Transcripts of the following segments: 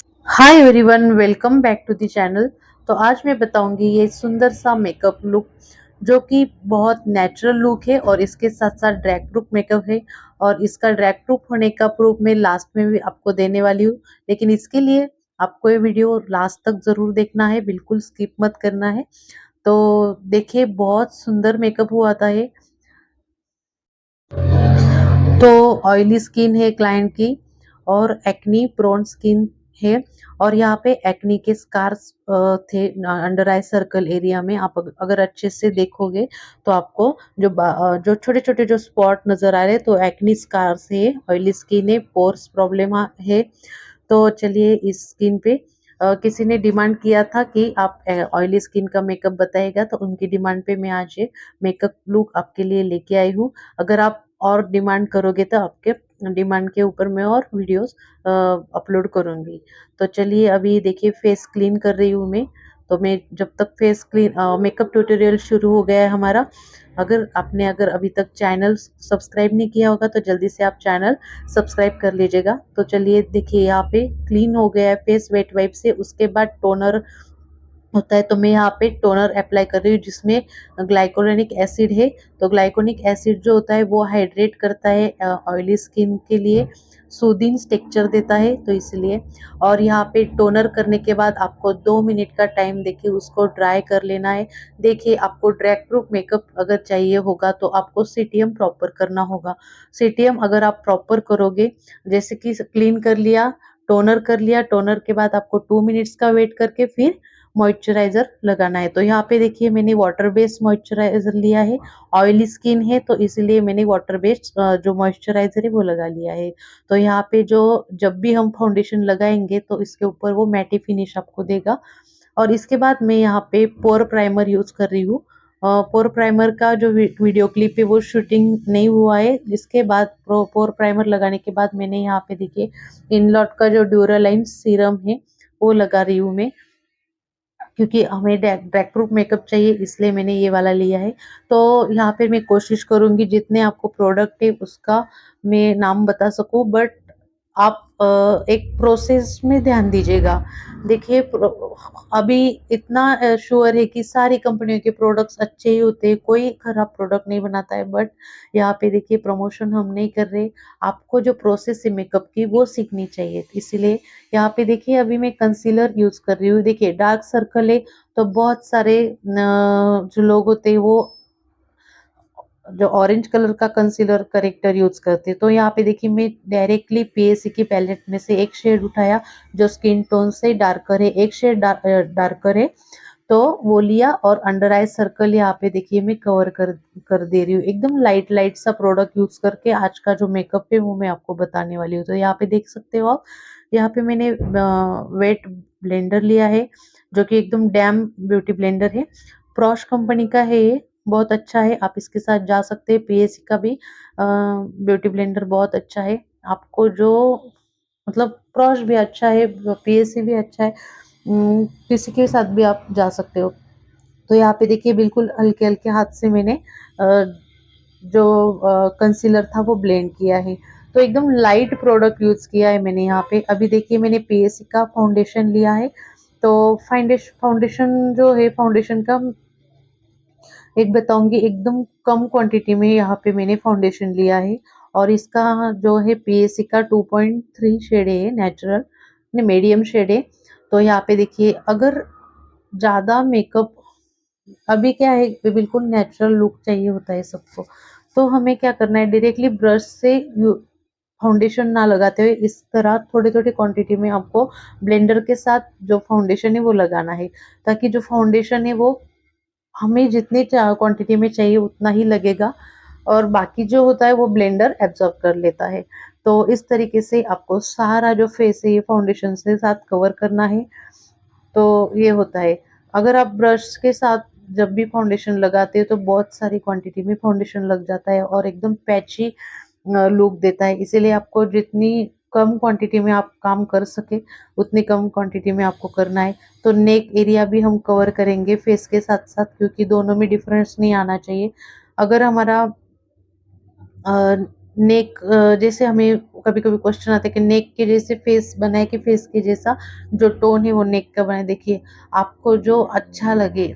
Hi everyone, welcome back to the channel. तो आज मैं बताऊंगी ये सुंदर सा मेकअप लुक जो कि बहुत नेचुरल लुक है और इसके साथ साथ ड्रैग प्रूफ मेकअप है। और इसका ड्रैग प्रूफ होने का प्रूफ मैं लास्ट में भी आपको देने वाली हूँ, लेकिन इसके लिए आपको ये वीडियो लास्ट तक जरूर देखना है, बिल्कुल स्किप मत करना है। तो देखिए, बहुत सुंदर मेकअप हुआ था ये। तो ऑयली स्किन है क्लाइंट की और एक्नी प्रोन स्किन है। और यहाँ पे एक्नी के स्कार्स थे अंडर आई सर्कल एरिया में। आप अगर अच्छे से देखोगे तो आपको जो छोटे छोटे जो स्पॉट नजर आ रहे हैं, तो एक्नी स्कार्स है, ऑयली स्किन है, पोर्स प्रॉब्लम है। तो चलिए, इस स्किन पे किसी ने डिमांड किया था कि आप ऑयली स्किन का मेकअप बताएगा, तो उनकी डिमांड पे मैं आज ये मेकअप लुक आपके लिए लेके आई हूँ। अगर आप और डिमांड करोगे तो आपके डिमांड के ऊपर मैं और वीडियोस अपलोड करूंगी। तो चलिए, अभी देखिए फेस क्लीन कर रही हूँ मैं। तो मैं जब तक फेस क्लीन मेकअप ट्यूटोरियल शुरू हो गया है हमारा। अगर अभी तक चैनल सब्सक्राइब नहीं किया होगा तो जल्दी से आप चैनल सब्सक्राइब कर लीजिएगा। तो चलिए, देखिए यहाँ पे क्लीन हो गया है फेस वेट वाइप से। उसके बाद टोनर होता है, तो मैं यहाँ पे टोनर अप्लाई कर रही हूँ जिसमें ग्लाइकोलिक एसिड है। तो ग्लाइकोलिक एसिड जो होता है वो हाइड्रेट करता है ऑयली स्किन के लिए, सूदिंग टेक्सचर देता है, तो इसलिए। और यहाँ पे टोनर करने के बाद आपको 2 मिनट का टाइम देके उसको ड्राई कर लेना है। देखिए, आपको ड्रैग प्रूफ मेकअप अगर चाहिए होगा तो आपको सीटीएम प्रॉपर करना होगा। सीटीएम अगर आप प्रॉपर करोगे, जैसे कि क्लीन कर लिया, टोनर कर लिया, टोनर के बाद आपको 2 मिनट्स का वेट करके फिर मॉइस्चराइजर लगाना है। तो यहाँ पे देखिए, मैंने वाटर बेस्ड मॉइस्चराइजर लिया है। ऑयली स्किन है तो इसलिए मैंने वाटर बेस्ड जो मॉइस्चराइजर है वो लगा लिया है। तो यहाँ पे जो जब भी हम फाउंडेशन लगाएंगे तो इसके ऊपर वो मैटी फिनिश आपको देगा। और इसके बाद मैं यहाँ पे पोर प्राइमर यूज कर रही हूँ। पोर प्राइमर का जो वीडियो क्लिप है वो शूटिंग नहीं हुआ है। इसके बाद पोर प्राइमर लगाने के बाद मैंने यहाँ पे देखिए इनलॉट का जो ड्यूरालाइन सीरम है वो लगा रही हूँ मैं, क्योंकि हमें ड्रैग प्रूफ मेकअप चाहिए, इसलिए मैंने ये वाला लिया है। तो यहाँ पे मैं कोशिश करूंगी जितने आपको प्रोडक्ट है उसका मैं नाम बता सकूं, बट आप एक प्रोसेस में ध्यान दीजिएगा। देखिए, अभी इतना श्योर है कि सारी कंपनियों के प्रोडक्ट्स अच्छे ही होते हैं, कोई खराब प्रोडक्ट नहीं बनाता है। बट यहाँ पे देखिए, प्रमोशन हम नहीं कर रहे, आपको जो प्रोसेस है मेकअप की वो सीखनी चाहिए, इसीलिए यहाँ पे देखिए अभी मैं कंसीलर यूज कर रही हूँ। देखिए, डार्क सर्कल है तो बहुत सारे जो लोग होते हैं वो जो ऑरेंज कलर का कंसीलर करेक्टर यूज करते हैं। तो यहाँ पे देखिए, मैं डायरेक्टली पीएससी की पैलेट में से एक शेड उठाया जो स्किन टोन से डार्कर है, एक शेड डार्कर है, तो वो लिया। और अंडर आई सर्कल यहाँ पे देखिए मैं कवर कर कर दे रही हूँ। एकदम लाइट लाइट सा प्रोडक्ट यूज करके आज का जो मेकअप है वो मैं आपको बताने वाली हूँ। तो यहाँ पे देख सकते हो आप, यहाँ पे मैंने वेट ब्लेंडर लिया है जो कि एकदम डैम ब्यूटी ब्लेंडर है। प्रॉश कंपनी का है ये, बहुत अच्छा है। आप इसके साथ जा सकते हैं। पीएससी का भी ब्यूटी ब्लेंडर बहुत अच्छा है। आपको जो मतलब प्रॉश भी अच्छा है, पीएससी भी अच्छा है, किसी के साथ भी आप जा सकते हो। तो यहाँ पे देखिए, बिल्कुल हल्के हल्के हाथ से मैंने जो कंसीलर था वो ब्लेंड किया है। तो एकदम लाइट प्रोडक्ट यूज किया है मैंने यहाँ पे। अभी देखिए, मैंने पीएससी का फाउंडेशन लिया है। तो फाउंडेशन जो है, फाउंडेशन का एक बताऊंगी, एकदम कम क्वांटिटी में यहाँ पे मैंने फाउंडेशन लिया है। और इसका जो है पीएससी का 2.3 शेड है, नेचुरल मीडियम शेड है। तो यहाँ पे देखिए, अगर ज्यादा मेकअप, अभी क्या है, बिल्कुल नेचुरल लुक चाहिए होता है सबको, तो हमें क्या करना है, डायरेक्टली ब्रश से फाउंडेशन ना लगाते हुए इस तरह थोड़ी थोड़ी क्वांटिटी में आपको ब्लेंडर के साथ जो फाउंडेशन है वो लगाना है, ताकि जो फाउंडेशन है वो हमें जितनी क्वांटिटी में चाहिए उतना ही लगेगा, और बाकी जो होता है वो ब्लेंडर एब्जॉर्ब कर लेता है। तो इस तरीके से आपको सारा जो फेस है ये फाउंडेशन के साथ कवर करना है। तो ये होता है। अगर आप ब्रश के साथ जब भी फाउंडेशन लगाते हो तो बहुत सारी क्वांटिटी में फाउंडेशन लग जाता है और एकदम पैची लुक देता है। इसीलिए आपको जितनी कम क्वांटिटी में आप काम कर सके उतनी कम क्वांटिटी में आपको करना है। तो नेक एरिया भी हम कवर करेंगे फेस के साथ साथ, क्योंकि दोनों में डिफरेंस नहीं आना चाहिए। अगर हमारा नेक जैसे हमें कभी-कभी क्वेश्चन आता है कि नेक के जैसे फेस बनाए कि फेस के जैसा जो टोन है वो नेक का बनाए। देखिए, आपको जो अच्छा लगे,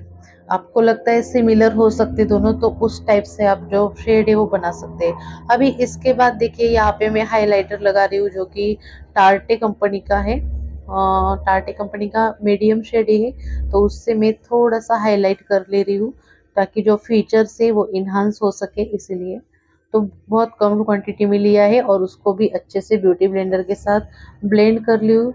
आपको लगता है सिमिलर हो सकते दोनों, तो उस टाइप से आप जो शेड है वो बना सकते हैं। अभी इसके बाद देखिए यहाँ पे मैं हाइलाइटर लगा रही हूँ जो कि टार्टे कंपनी का है। टार्टे कंपनी का मीडियम शेड है, तो उससे मैं थोड़ा-सा हाइलाइट कर ले रही हूँ ताकि जो फीचर्स है वो एनहांस हो सके इसीलिए। तो बहुत कम क्वांटिटी में लिया है और उसको भी अच्छे से ब्यूटी ब्लेंडर के साथ ब्लेंड कर ली हूँ।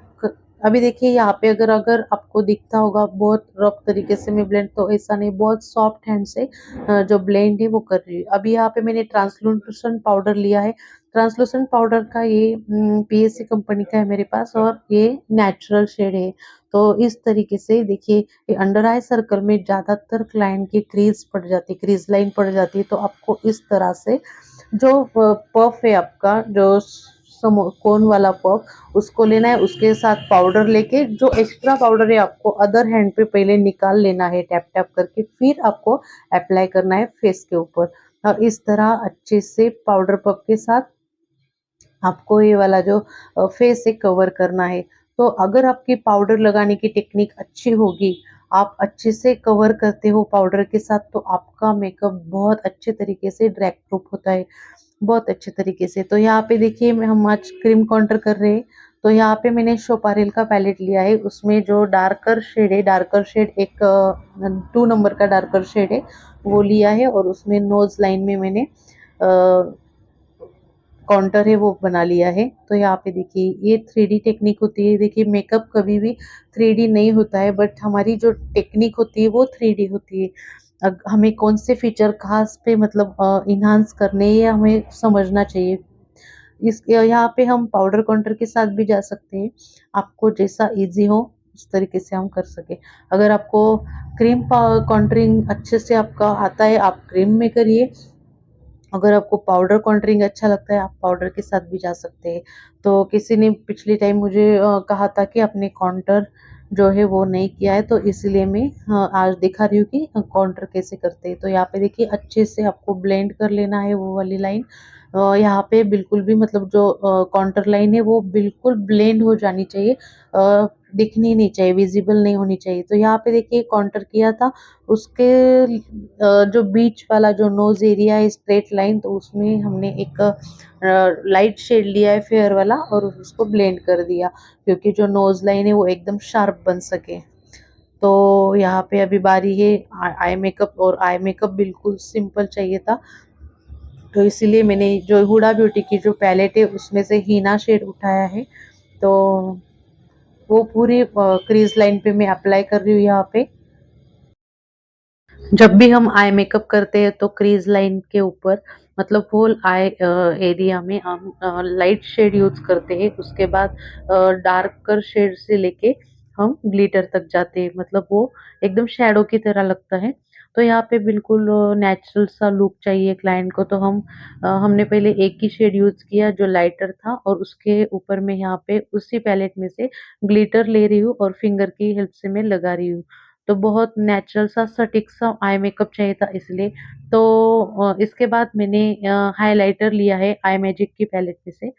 अभी देखिए यहाँ पे अगर अगर आपको दिखता होगा बहुत रफ तरीके से मैं ब्लेंड, तो ऐसा नहीं, बहुत सॉफ्ट हैंड से जो ब्लेंड है वो कर रही हूँ। अभी यहाँ पे मैंने ट्रांसलूसेंट पाउडर लिया है। ट्रांसलूसेंट पाउडर का ये पीएससी कंपनी का है मेरे पास और ये नेचुरल शेड है। तो इस तरीके से देखिए, ये अंडर आई सर्कल में ज्यादातर क्लाइंट की क्रीज पड़ जाती है, क्रीज लाइन पड़ जाती है, तो आपको इस तरह से जो पफ है आपका, जो कोन वाला पफ, उसको लेना है। उसके साथ पाउडर लेके जो एक्स्ट्रा पाउडर है आपको अदर हैंड पे पहले निकाल लेना है टैप टैप करके, फिर आपको अप्लाई करना है फेस के ऊपर। और इस तरह अच्छे से पाउडर पफ के साथ आपको ये वाला जो फेस है कवर करना है। तो अगर आपकी पाउडर लगाने की टेक्निक अच्छी होगी, आप अच्छे से कवर करते हो पाउडर के साथ, तो आपका मेकअप बहुत अच्छे तरीके से ड्रैग प्रूफ होता है, बहुत अच्छे तरीके से। तो यहाँ पे देखिए हम आज क्रीम काउंटर कर रहे हैं। तो यहाँ पे मैंने शोपारेल का पैलेट लिया है, उसमें जो डार्कर शेड है, डार्कर शेड एक 2 नंबर का डार्कर शेड है वो लिया है, और उसमें नोज लाइन में मैंने काउंटर है वो बना लिया है। तो यहाँ पे देखिए ये 3D टेक्निक होती है। देखिए मेकअप कभी भी 3D नहीं होता है, बट हमारी जो टेक्निक होती है वो 3D होती है। हमें कौन से फीचर खास पे मतलब इन्हांस करने हैं, ये हमें समझना चाहिए। इस यहाँ पे हम पाउडर काउंटर के साथ भी जा सकते हैं, आपको जैसा इजी हो उस तरीके से हम कर सके। अगर आपको क्रीम काउंटरिंग अच्छे से आपका आता है, आप क्रीम में करिए। अगर आपको पाउडर कंट्रींग अच्छा लगता है, आप पाउडर के साथ भी जा सकते हैं। तो किसी ने पिछले टाइम मुझे कहा था कि आपने काउंटर जो है वो नहीं किया है, तो इसलिए मैं आज दिखा रही हूँ कि काउंटर कैसे करते हैं। तो यहाँ पे देखिए अच्छे से आपको ब्लेंड कर लेना है वो वाली लाइन। यहाँ पे बिल्कुल भी मतलब जो काउंटर लाइन है वो बिल्कुल ब्लेंड हो जानी चाहिए, दिखनी नहीं चाहिए, विजिबल नहीं होनी चाहिए। तो यहाँ पे देखिए काउंटर किया था, उसके जो बीच वाला जो नोज एरिया है स्ट्रेट लाइन, तो उसमें हमने एक लाइट शेड लिया है फेयर वाला और उसको ब्लेंड कर दिया, क्योंकि जो नोज लाइन है वो एकदम शार्प बन सके। तो यहाँ पे अभी बारी है आई मेकअप, और आई मेकअप बिल्कुल सिंपल चाहिए था, तो इसीलिए मैंने जो हुडा ब्यूटी की जो पैलेट है उसमें से हीना शेड उठाया है। तो वो पूरी क्रीज लाइन पे मैं अप्लाई कर रही हूँ यहाँ पे। जब भी हम आई मेकअप करते हैं तो क्रीज लाइन के ऊपर मतलब होल आई एरिया में हम लाइट शेड यूज करते हैं, उसके बाद डार्कर शेड से लेके हम ग्लिटर तक जाते हैं, मतलब वो एकदम शेडो की तरह लगता है। तो यहाँ पे बिल्कुल नेचुरल सा लुक चाहिए क्लाइंट को, तो हमने पहले एक ही शेड यूज किया जो लाइटर था, और उसके ऊपर में यहाँ पे उसी पैलेट में से ग्लिटर ले रही हूँ और फिंगर की हेल्प से मैं लगा रही हूँ। तो बहुत नेचुरल सा सटीक सा आई मेकअप चाहिए था इसलिए। तो इसके बाद मैंने हाइलाइटर लिया है आई मैजिक की पैलेट में से।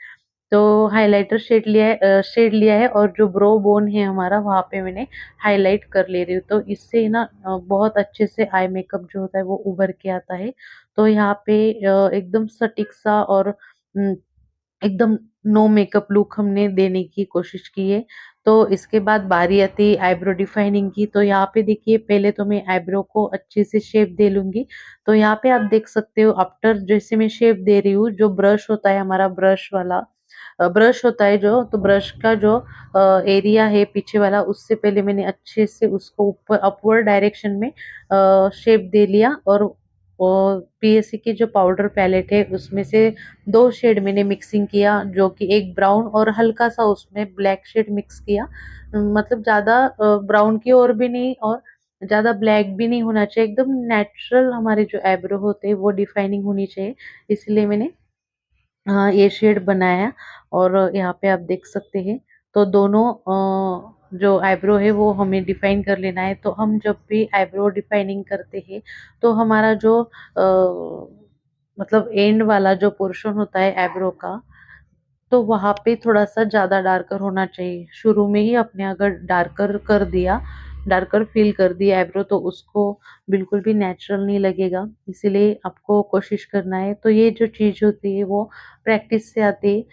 तो हाइलाइटर शेड लिया है और जो ब्रो बोन है हमारा वहाँ पे मैंने हाईलाइट कर ले रही हूँ, तो इससे ना बहुत अच्छे से आई मेकअप जो होता है वो उभर के आता है। तो यहाँ पे एकदम सटीक सा और एकदम नो मेकअप लुक हमने देने की कोशिश की है। तो इसके बाद बारी आती है आईब्रो डिफाइनिंग की। तो यहाँ पे देखिए पहले तो मैं आईब्रो को अच्छे से शेप दे लूंगी। तो यहाँ पे आप देख सकते हो आफ्टर जैसे मैं शेप दे रही हूँ, जो ब्रश होता है हमारा, ब्रश वाला ब्रश होता है जो, तो ब्रश का जो एरिया है पीछे वाला, उससे पहले मैंने अच्छे से उसको ऊपर अपवर्ड डायरेक्शन में शेप दे लिया। और पीएससी की जो पाउडर पैलेट है उसमें से 2 शेड मैंने मिक्सिंग किया, जो कि एक ब्राउन और हल्का सा उसमें ब्लैक शेड मिक्स किया। मतलब ज्यादा ब्राउन की ओर भी नहीं और ज्यादा ब्लैक भी नहीं होना चाहिए, एकदम नेचुरल हमारे जो आईब्रो होते हैं वो डिफाइनिंग होनी चाहिए, इसलिए मैंने हाँ, ये शेड बनाया। और यहाँ पे आप देख सकते हैं। तो दोनों जो आईब्रो है वो हमें डिफाइन कर लेना है। तो हम जब भी आईब्रो डिफाइनिंग करते हैं तो हमारा जो मतलब एंड वाला जो पोर्शन होता है आईब्रो का, तो वहाँ पे थोड़ा-सा ज़्यादा डार्कर होना चाहिए। शुरू में ही आपने अगर डार्कर कर दिया, डार्कर फ़िल कर दिया आईब्रो, तो उसको बिल्कुल भी नेचुरल नहीं लगेगा। इसीलिए आपको कोशिश करना है। तो ये जो चीज़ होती है वो प्रैक्टिस से आती है।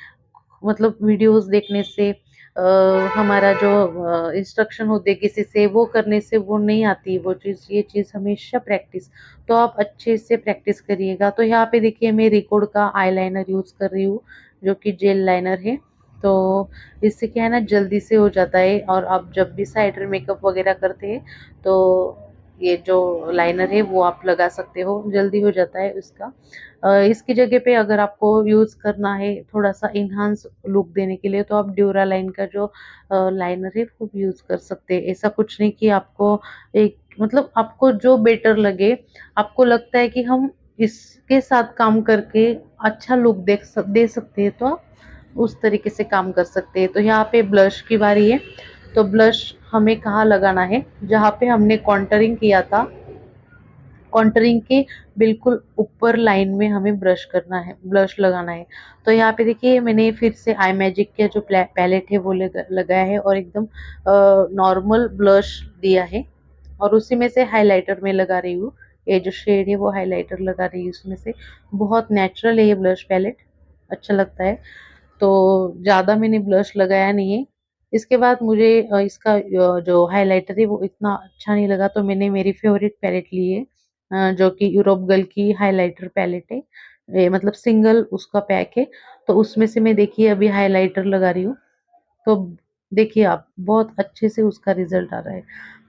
मतलब वीडियोस देखने से, हमारा जो इंस्ट्रक्शन होते हैं किसी से, वो करने से वो नहीं आती है वो चीज़। ये चीज़ हमेशा प्रैक्टिस। तो आप अच्छे से प्रैक्टिस करिएगा। तो यहाँ पे देखिए मैं रिकोड का आईलाइनर यूज़ कर रही हूँ, जो कि जेल लाइनर है। तो इससे क्या है ना, जल्दी से हो जाता है। और आप जब भी साइडर मेकअप वगैरह करते हैं तो ये जो लाइनर है वो आप लगा सकते हो, जल्दी हो जाता है उसका। इसकी जगह पे अगर आपको यूज़ करना है थोड़ा-सा एनहांस लुक देने के लिए, तो आप ड्यूरालाइन का जो लाइनर है वो भी यूज़ कर सकते हैं। ऐसा कुछ नहीं कि आपको एक मतलब आपको जो बेटर लगे, आपको लगता है कि हम इसके साथ काम करके अच्छा लुक दे सकते हैं, तो आप उस तरीके से काम कर सकते हैं। तो यहाँ पे ब्लश की बारी है। तो ब्लश हमें कहाँ लगाना है? जहाँ पे हमने कॉन्टरिंग किया था, कॉन्टरिंग के बिल्कुल ऊपर लाइन में हमें ब्लश लगाना है। तो यहाँ पे देखिए मैंने फिर से आई मैजिक का जो पैलेट है वो लगाया है और एकदम नॉर्मल ब्लश दिया है। और उसी में से हाइलाइटर में लगा रही हूँ। ये जो शेड है वो हाइलाइटर लगा रही हूँ उसमें से। बहुत नेचुरल है ये ब्लश पैलेट, अच्छा लगता है। तो ज़्यादा मैंने ब्लश लगाया नहीं है। इसके बाद मुझे इसका जो हाइलाइटर है वो इतना अच्छा नहीं लगा, तो मैंने मेरी फेवरेट पैलेट ली है, जो कि यूरोप गर्ल की हाइलाइटर पैलेट है। ये मतलब सिंगल उसका पैक है। तो उसमें से मैं देखिए अभी हाइलाइटर लगा रही हूँ। तो देखिए आप बहुत अच्छे से उसका रिजल्ट आ रहा है।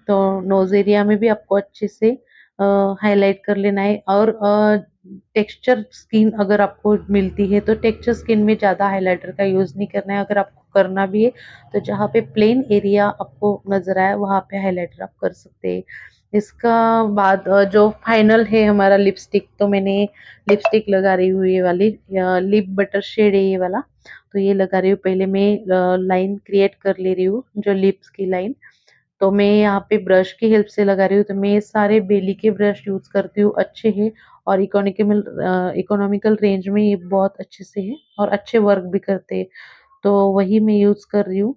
तो नोज एरिया में भी आपको अच्छे से हाईलाइट कर लेना है। और टेक्सचर स्किन अगर आपको मिलती है तो टेक्सचर स्किन में ज़्यादा हाइलाइटर का यूज़ नहीं करना है। अगर आपको करना भी है तो जहाँ पे प्लेन एरिया आपको नजर आए वहाँ पे हाइलाइटर आप कर सकते हैं। इसका बाद जो फाइनल है हमारा लिपस्टिक, तो मैंने लिपस्टिक लगा रही हूँ ये वाली, लिप बटर शेड है ये वाला। तो ये लगा रही हूँ। पहले मैं लाइन क्रिएट कर ले रही हूँ, जो लिप्स की लाइन। तो मैं यहाँ पे ब्रश की हेल्प से लगा रही हूँ। तो मैं ये सारे बेली के ब्रश यूज करती हूँ, अच्छे हैं और इकोनॉमिकल रेंज में ये बहुत अच्छे से है और अच्छे वर्क भी करते हैं। तो वही मैं यूज कर रही हूँ।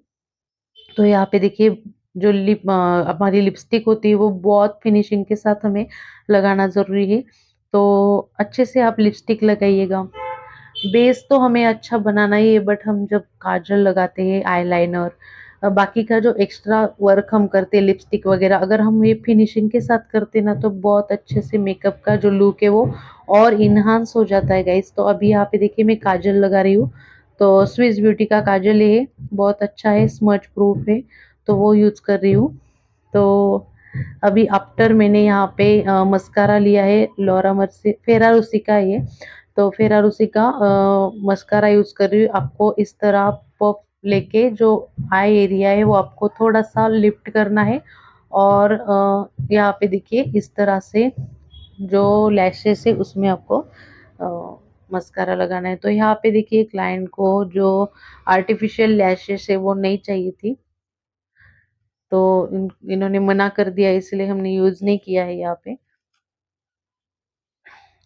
तो यहाँ पे देखिए जो हमारी लिपस्टिक होती है वो बहुत फिनिशिंग के साथ हमें लगाना ज़रूरी है। तो अच्छे से आप लिपस्टिक लगाइएगा। बेस तो हमें अच्छा बनाना ही है, बट हम जब काजल लगाते हैं, आईलाइनर, बाकी का जो एक्स्ट्रा वर्क हम करते हैं लिपस्टिक वगैरह, अगर हम ये फिनिशिंग के साथ करते ना तो बहुत अच्छे से मेकअप का जो लुक है वो और इन्हांस हो जाता है गाइस। तो अभी यहाँ पे देखिए मैं काजल लगा रही हूँ। तो स्विस ब्यूटी का काजल है, बहुत अच्छा है, स्मज प्रूफ है। तो वो यूज कर रही हूँ। तो अभी आफ्टर मैंने यहाँ पे मस्कारा लिया है, लॉरा मर्सी फेरारूसी का ये। तो फेरारूसी का मस्कारा यूज कर रही हूँ। आपको इस तरह पफ लेके जो आई एरिया है वो आपको थोड़ा सा लिफ्ट करना है। और यहाँ पे देखिए इस तरह से जो लैशेस है उसमें आपको मस्कारा लगाना है। तो यहाँ पे देखिए क्लाइंट को जो आर्टिफिशियल लैशेस है वो नहीं चाहिए थी, तो इन्होंने मना कर दिया, इसलिए हमने यूज नहीं किया है यहाँ पे।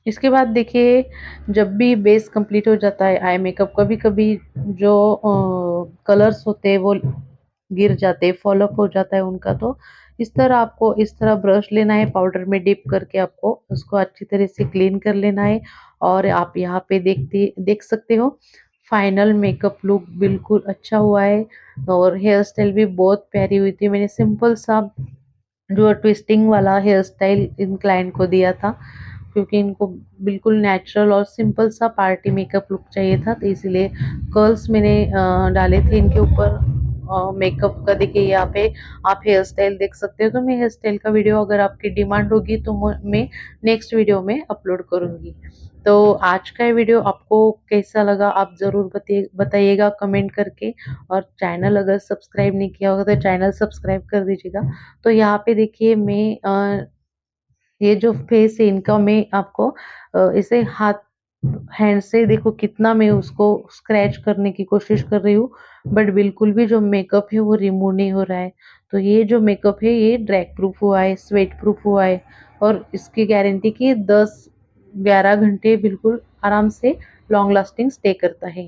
इसके बाद देखिए जब भी बेस कंप्लीट हो जाता है आई मेकअप, कभी कभी जो कलर्स होते हैं वो गिर जाते हैं, फॉलोअप हो जाता है उनका। तो इस तरह आपको इस तरह ब्रश लेना है, पाउडर में डिप करके आपको उसको अच्छी तरह से क्लीन कर लेना है। और आप यहाँ पे देख सकते हो फाइनल मेकअप लुक बिल्कुल अच्छा हुआ है। और हेयर स्टाइल भी बहुत प्यारी हुई थी। मैंने सिंपल सा जो ट्विस्टिंग वाला हेयर स्टाइल इन क्लाइंट को दिया था, क्योंकि इनको बिल्कुल नेचुरल और सिंपल सा पार्टी मेकअप लुक चाहिए था। तो इसलिए कर्ल्स मैंने डाले थे इनके ऊपर। मेकअप का देखिए यहाँ पे आप हेयर स्टाइल देख सकते हो। तो मैं हेयर स्टाइल का वीडियो अगर आपकी डिमांड होगी तो मैं नेक्स्ट वीडियो में अपलोड करूंगी। तो आज का ये वीडियो आपको कैसा लगा आप ज़रूर बताइएगा कमेंट करके। और चैनल अगर सब्सक्राइब नहीं किया होगा तो चैनल सब्सक्राइब कर दीजिएगा। तो यहाँ पे देखिए मैं ये जो फेस है इनका मैं आपको इसे हाथ हैंड से देखो कितना मैं उसको स्क्रैच करने की कोशिश कर रही हूँ, बट बिल्कुल भी जो मेकअप है वो रिमूव नहीं हो रहा है। तो ये जो मेकअप है ये ड्रैग प्रूफ हुआ है, स्वेट प्रूफ हुआ है। और इसकी गारंटी की 10 11 घंटे बिल्कुल आराम से लॉन्ग लास्टिंग स्टे करता है।